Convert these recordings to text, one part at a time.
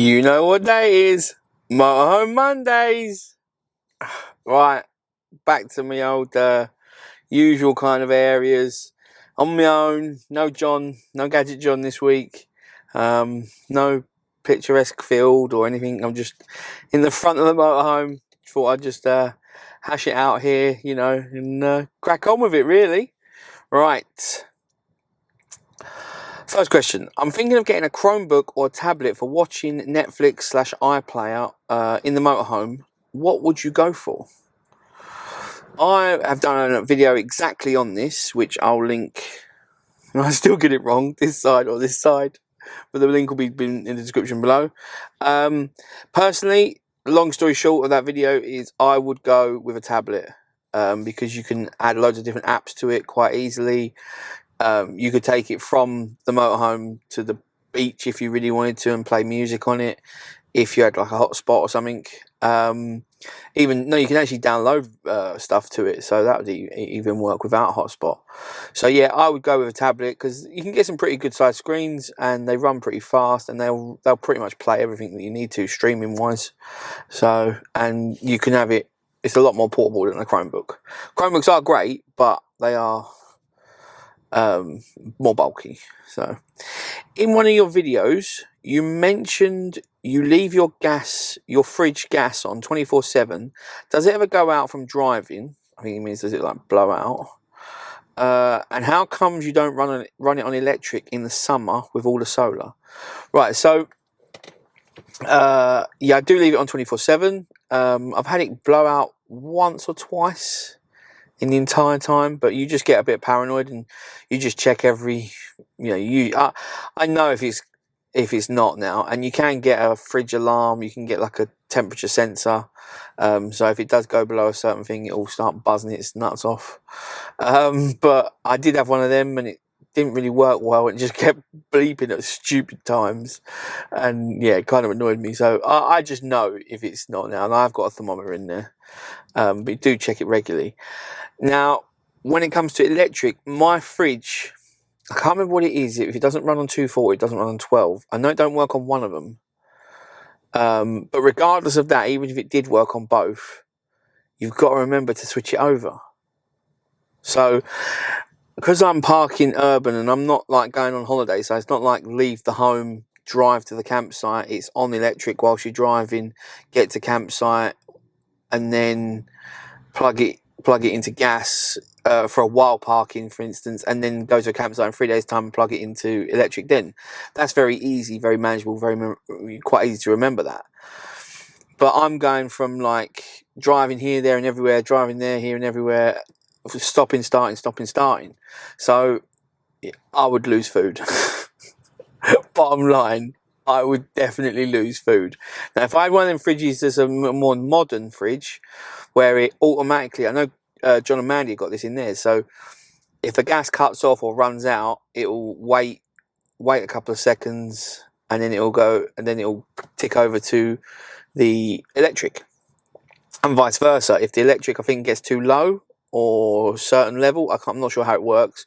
You know what day is? Motorhome Mondays. Right, back to my old usual kind of areas. On my own, no John, no Gadget John this week. No picturesque field or anything. I'm just in the front of the motorhome. Thought I'd just hash it out here, you know, and crack on with it really. Right. First question. I'm thinking of getting a Chromebook or a tablet for watching Netflix / iPlayer in the motorhome. What would you go for? I have done a video exactly on this, which I'll link. I still get it wrong, this side or this side, but the link will be in the description below. Personally, long story short of that video is I would go with a tablet because you can add loads of different apps to it quite easily. You could take it from the motorhome to the beach if you really wanted to and play music on it, if you had like a hotspot or something. You can actually download stuff to it, so that would even work without a hotspot. So yeah, I would go with a tablet because you can get some pretty good sized screens and they run pretty fast and they'll pretty much play everything that you need to streaming wise. So, and you can have it, it's a lot more portable than a Chromebook. Chromebooks are great, but they are more bulky. So in one of your videos you mentioned you leave your fridge gas on 24/7. Does it ever go out from driving? I think it means, does it like blow out? And how comes you don't run it on electric in the summer with all the solar? Right, so yeah, I do leave it on 24/7. I've had it blow out once or twice in the entire time, but you just get a bit paranoid and you just check every, I know if it's not now, and you can get a fridge alarm, you can get like a temperature sensor, so if it does go below a certain thing, it will start buzzing its nuts off. But I did have one of them and it didn't really work well, it just kept bleeping at stupid times, and yeah, it kind of annoyed me. So I just know if it's not now, and I've got a thermometer in there, but you do check it regularly. Now, when it comes to electric, my fridge, I can't remember what it is. If it doesn't run on 240, it doesn't run on 12. I know it don't work on one of them. But regardless of that, even if it did work on both, you've got to remember to switch it over. So, because I'm parking urban and I'm not like going on holiday, so it's not like leave the home, drive to the campsite. It's on electric whilst you're driving, get to campsite, and then plug it into gas for a while parking, for instance, and then go to a campsite in 3 days time and plug it into electric. Then that's very easy, very manageable, quite easy to remember that. But I'm going from like driving here, there and everywhere, driving there, here and everywhere, stopping, starting. So yeah, I would lose food. Bottom line, I would definitely lose food. Now if I had one of them fridges that's a more modern fridge where it automatically, I know John and Mandy got this in there, so if the gas cuts off or runs out, it will wait a couple of seconds and then it will go, and then it will tick over to the electric, and vice versa. If the electric, I think, gets too low or a certain level, I'm not sure how it works,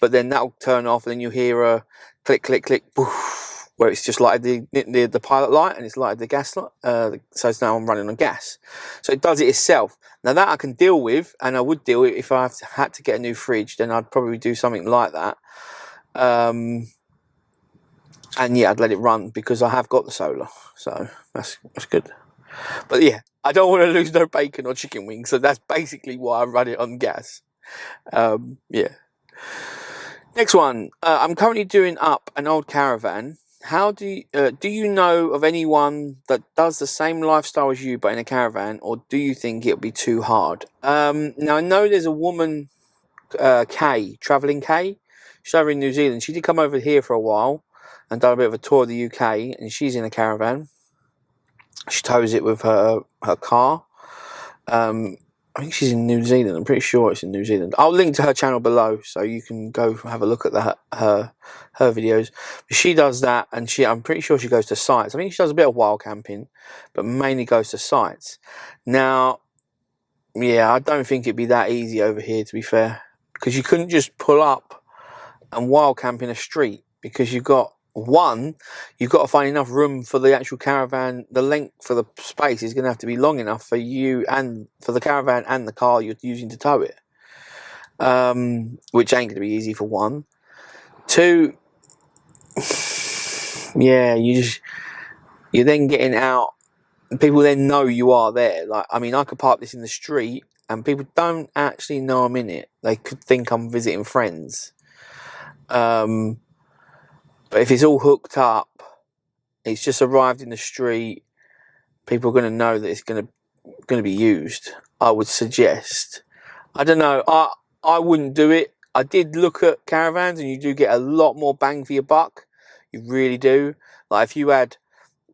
but then that will turn off and then you hear a click click click poof, where it's just like the pilot light and it's lighted the gas light, so it's now I'm running on gas, so it does it itself. Now that I can deal with, and I would deal with if I had to get a new fridge, then I'd probably do something like that, and yeah, I'd let it run because I have got the solar, so that's good. But yeah, I don't want to lose no bacon or chicken wings, so that's basically why I run it on gas. Yeah. Next one. I'm currently doing up an old caravan. How do you know of anyone that does the same lifestyle as you but in a caravan, or do you think it'll be too hard? Now I know there's a woman, Travelling Kay. She's over in New Zealand. She did come over here for a while and done a bit of a tour of the UK, and she's in a caravan. She tows it with her car. I think she's in New Zealand. I'm pretty sure it's in New Zealand. I'll link to her channel below so you can go have a look at her videos. But she does that, and I'm pretty sure she goes to sites. I think she does a bit of wild camping, but mainly goes to sites. Now, yeah, I don't think it'd be that easy over here, to be fair, because you couldn't just pull up and wild camp in a street, because you've got One, you've got to find enough room for the actual caravan. The length for the space is going to have to be long enough for you and for the caravan and the car you're using to tow it, which ain't going to be easy for one. Two, yeah, you're then getting out. People then know you are there. Like, I mean, I could park this in the street and people don't actually know I'm in it. They could think I'm visiting friends. But if it's all hooked up, it's just arrived in the street, people are going to know that it's going to be used. I would suggest. I don't know. I wouldn't do it. I did look at caravans, and you do get a lot more bang for your buck. You really do. Like if you had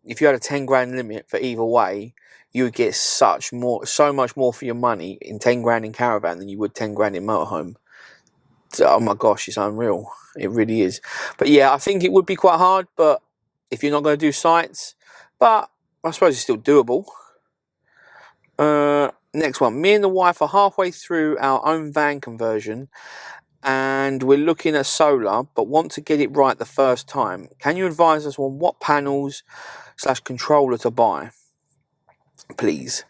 a 10 grand limit for either way, you would get so much more for your money in 10 grand in caravan than you would 10 grand in motorhome. So, oh my gosh, it's unreal. It really is. But yeah, I think it would be quite hard, but if you're not going to do sites, but I suppose it's still doable. Next one. Me and the wife are halfway through our own van conversion and we're looking at solar, but want to get it right the first time. Can you advise us on what panels / controller to buy, please?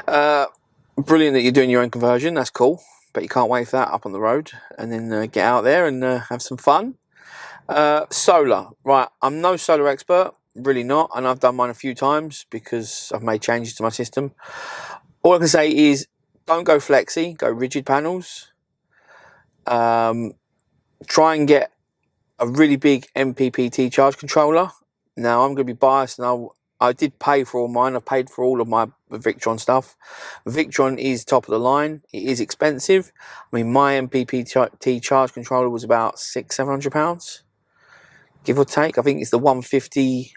Brilliant that you're doing your own conversion. That's cool. But you can't wait for that up on the road and then get out there and have some fun. Solar, right? I'm no solar expert, really not, and I've done mine a few times because I've made changes to my system. All I can say is don't go flexi, go rigid panels. Try and get a really big MPPT charge controller. Now I'm going to be biased, and I did pay for all mine. I paid for all of my Victron stuff. Victron is top of the line. It is expensive. I mean, my MPPT charge controller was about £600-700, give or take. I think it's the 150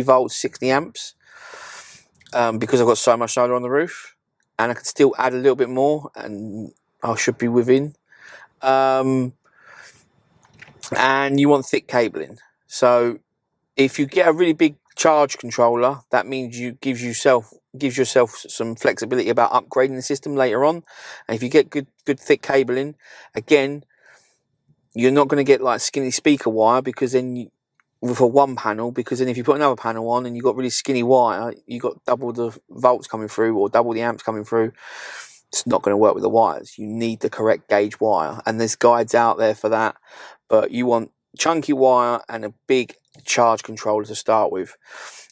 volts, 60 amps. Because I've got so much solar on the roof, and I can still add a little bit more, and I should be within. And you want thick cabling. So if you get a really big charge controller, that means gives yourself some flexibility about upgrading the system later on. And if you get good thick cabling, again, you're not going to get like skinny speaker wire, because then for one panel, because then if you put another panel on and you've got really skinny wire, you got double the volts coming through or double the amps coming through. It's not going to work with the wires. You need the correct gauge wire, and there's guides out there for that, but you want chunky wire and a big charge controller to start with.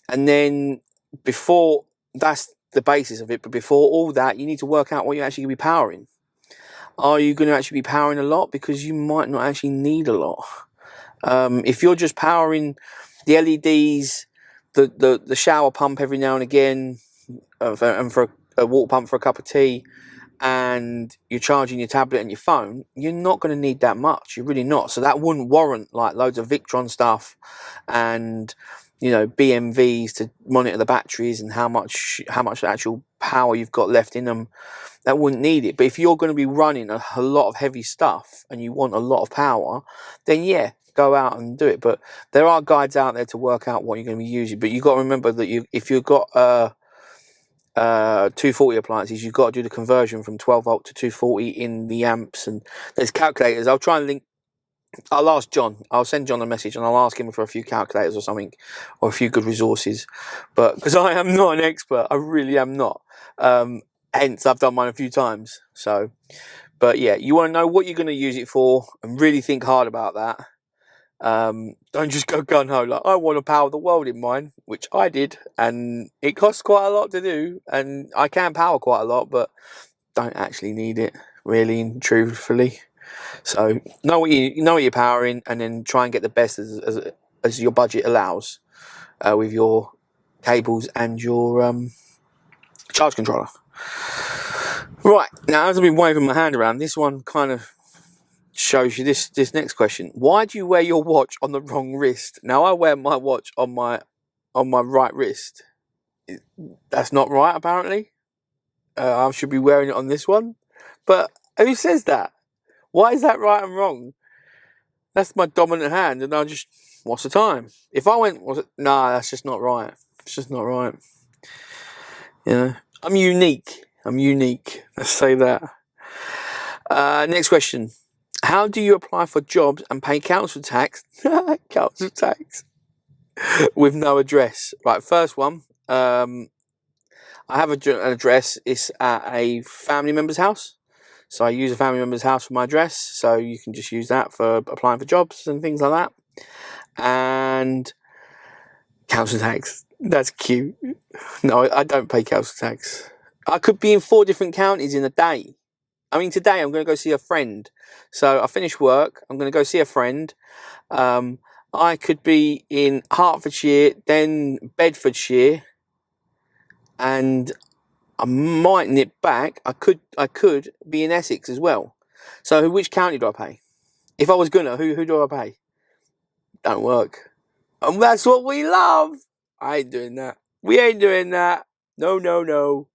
And then before, that's the basis of it, but before all that, you need to work out what you're actually going to be powering. Are you going to actually be powering a lot? Because you might not actually need a lot. If you're just powering the LEDs, the shower pump every now and again, and for a water pump for a cup of tea, and you're charging your tablet and your phone, you're not going to need that much. You're really not. So that wouldn't warrant like loads of Victron stuff and, you know, BMVs to monitor the batteries and how much actual power you've got left in them. That wouldn't need it. But if you're going to be running a lot of heavy stuff and you want a lot of power, then yeah, go out and do it. But there are guides out there to work out what you're going to be using. But you've got to remember that if you've got 240 appliances, you've got to do the conversion from 12 volt to 240 in the amps, and there's calculators. I'll try and link. I'll ask John. I'll send John a message and I'll ask him for a few calculators or something, or a few good resources. But because I am not an expert, I really am not. Hence, I've done mine a few times. So, but yeah, you want to know what you're going to use it for and really think hard about that. Don't just go gun ho like I want to power the world in mine, which I did, and it costs quite a lot to do, and I can power quite a lot, but don't actually need it, really and truthfully. So know what you're powering, and then try and get the best as your budget allows with your cables and your charge controller. Right, now as I've been waving my hand around, this one kind of shows you this next question. Why do you wear your watch on the wrong wrist? Now I wear my watch on my right wrist. That's not right, apparently. I should be wearing it on this one. But who says that? Why is that right and wrong? That's my dominant hand, and I just, what's the time? If I went, nah, that's just not right. It's just not right. You know, I'm unique. Let's say that. Next question. How do you apply for jobs and pay council tax? Council tax with no address. Right, first one. I have an address. It's at a family member's house. So I use a family member's house for my address. So you can just use that for applying for jobs and things like that. And council tax. That's cute. No, I don't pay council tax. I could be in 4 different counties in a day. I mean, today I'm going to go see a friend. So I finish work. I'm going to go see a friend. I could be in Hertfordshire, then Bedfordshire, and I might nip back. I could be in Essex as well. So which county do I pay? If I was gonna, who do I pay? Don't work. And that's what we love. I ain't doing that. We ain't doing that. No, no, no.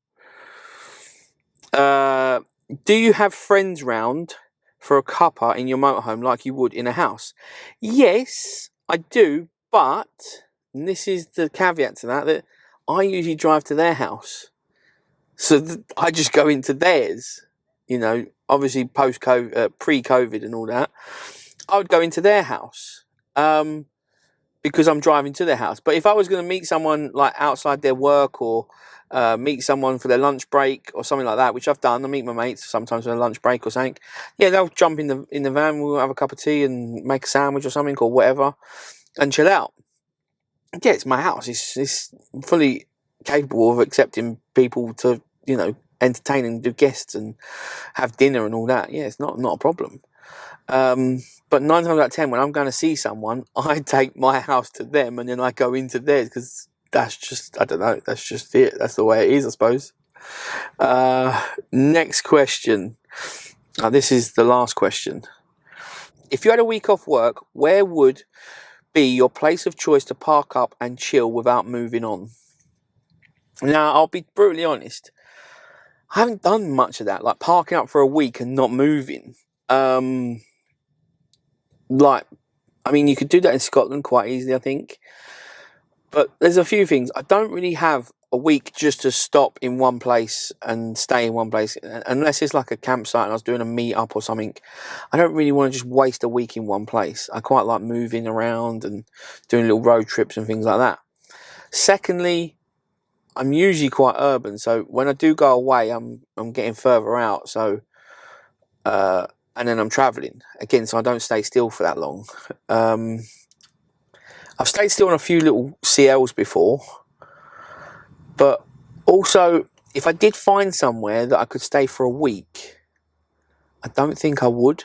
Do you have friends round for a cuppa in your motorhome like you would in a house? Yes, I do, but, and this is the caveat to that, that I usually drive to their house. So I just go into theirs, obviously post-COVID, pre-COVID and all that. I would go into their house because I'm driving to their house. But if I was going to meet someone like outside their work or meet someone for their lunch break or something like that, which I've done, I meet my mates sometimes on a lunch break or something. Yeah, they'll jump in the van, we'll have a cup of tea and make a sandwich or something or whatever and chill out. Yeah, it's my house. It's fully capable of accepting people to, entertain and do guests and have dinner and all that. Yeah, it's not a problem. But 9 times out of 10, when I'm going to see someone, I take my house to them and then I go into theirs because that's just, I don't know, that's just it. That's the way it is, I suppose. Next question. This is the last question. If you had a week off work, where would be your place of choice to park up and chill without moving on? Now, I'll be brutally honest. I haven't done much of that, like parking up for a week and not moving. You could do that in Scotland quite easily, I think. But there's a few things. I don't really have a week just to stop in one place and stay in one place. Unless it's like a campsite and I was doing a meet-up or something. I don't really want to just waste a week in one place. I quite like moving around and doing little road trips and things like that. Secondly, I'm usually quite urban. So when I do go away, I'm getting further out. So, and then I'm travelling. Again, so I don't stay still for that long. I've stayed still on a few little CLs before, but also if I did find somewhere that I could stay for a week, I don't think I would,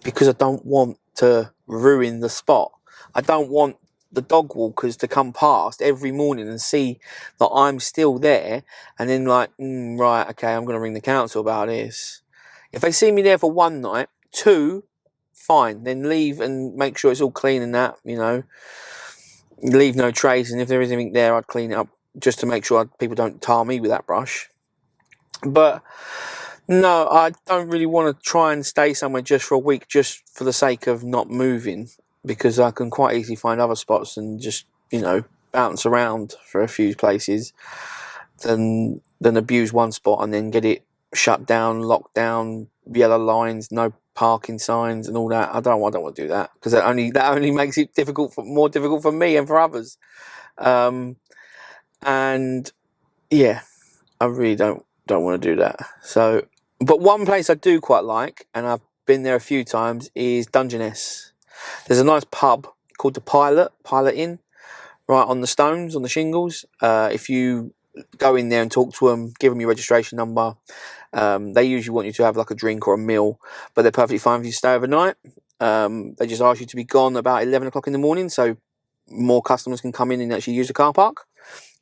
because I don't want to ruin the spot. I don't want the dog walkers to come past every morning and see that I'm still there and then like, right, okay, I'm going to ring the council about this. If they see me there for one night, 2, fine, then leave and make sure it's all clean and that, leave no trace, and if there is anything there, I'd clean it up just to make sure people don't tar me with that brush. But no, I don't really want to try and stay somewhere just for a week just for the sake of not moving, because I can quite easily find other spots and just, bounce around for a few places than abuse one spot and then get it shut down, locked down, yellow lines, no parking signs and all that. I don't want to do that, because that only makes it more difficult for me and for others. And yeah, I really don't want to do that. So, but one place I do quite like, and I've been there a few times, is Dungeness. There's a nice pub called the Pilot Inn, right on the stones, on the shingles. If you go in there and talk to them, give them your registration number, they usually want you to have like a drink or a meal, but they're perfectly fine if you stay overnight. They just ask you to be gone about 11 o'clock in the morning, so more customers can come in and actually use the car park,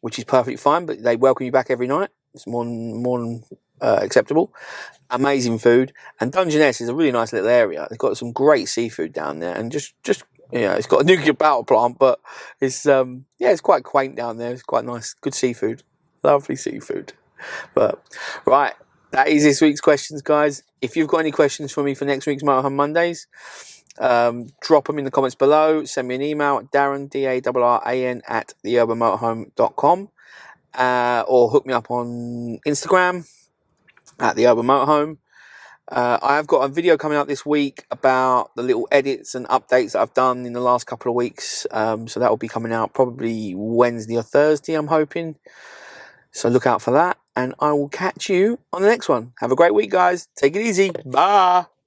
which is perfectly fine, but they welcome you back every night. It's more than acceptable. Amazing food, and Dungeness is a really nice little area. They've got some great seafood down there, and just it's got a nuclear power plant, but it's it's quite quaint down there. It's quite nice, good seafood, lovely seafood. But right, that is this week's questions, guys. If you've got any questions for me for next week's Motorhome Mondays, drop them in the comments below. Send me an email at Darren, DARRAN, at theurbanmotorhome.com, or hook me up on Instagram at the Urban Motorhome. I have got a video coming out this week about the little edits and updates that I've done in the last couple of weeks. So that will be coming out probably Wednesday or Thursday, I'm hoping. So look out for that, and I will catch you on the next one. Have a great week, guys. Take it easy. Bye.